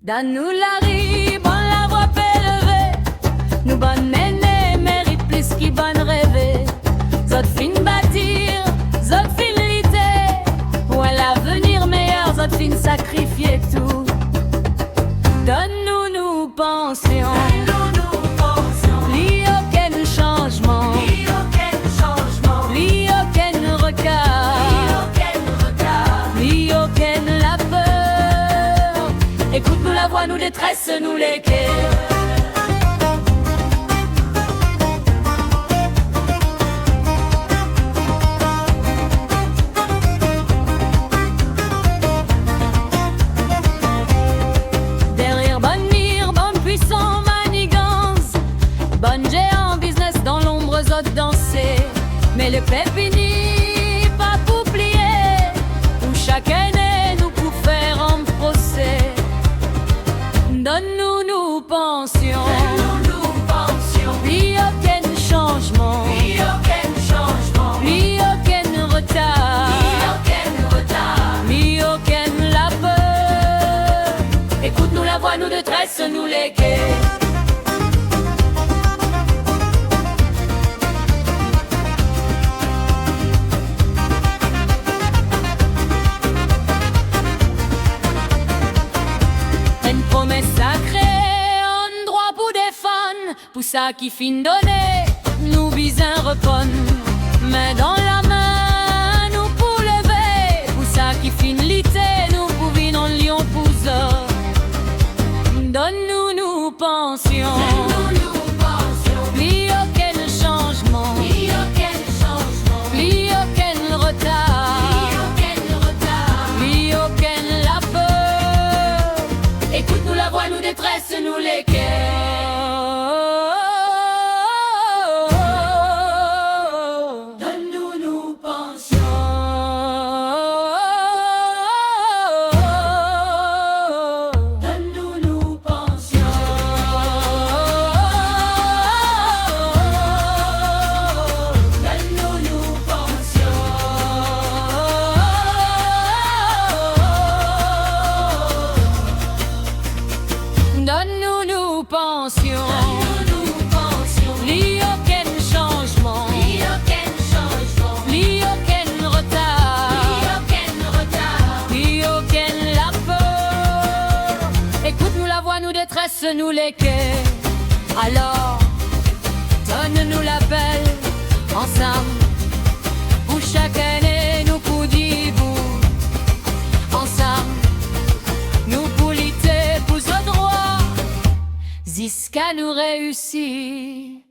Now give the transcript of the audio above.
Donne-nous la rive, on la voix élevée. Nous bonnes ménées méritent plus qui bonnes rêver. Zot fin bâtir, zot fin liter. Pour un avenir meilleur, zot fin sacrifier tout. Donne-nous pensions. Li aucun changement. Li aucun regard. Li aucun la peur. Écoute-nous la voix, nous détresse, nous les cœurs. Derrière bonne mire, bonne puissant manigance, bonne géant business dans l'ombre zot danser. Mais le pépini pas pour plier, où chaque année nous pour faire un procès. Donne-nous nos pensions. Li aucun changement. Li aucun retard. Li aucun la peur. Écoute-nous la voix, nous détresse, nous les quais. Une promesse sacrée, un droit pour défendre. Pour ça qui fin donné, nous visons repon. Main dans la main, nous pour lever. Pour ça qui fin lité, nous pour vivre en lion pour ça. Donne-nous nos pensions. Li aucun changement. Li aucun retard. Li aucun la peur. Écoute-nous la voix, nous détresse, nous les cœurs. Donne-nous nos pensions. Donne-nous nos pensions. Donne-nous nos pensions. Donne-nous nos pensions. Li aucun changement. Li aucun retard. Li aucun la peur. Écoute-nous la voix, nous détresse, nous les quais. Alors, donne-nous l'appel ensemble. Pour chaque année, nous pour dire ensemble. Nous pour lutter pour ce droit, jusqu'à nous réussir.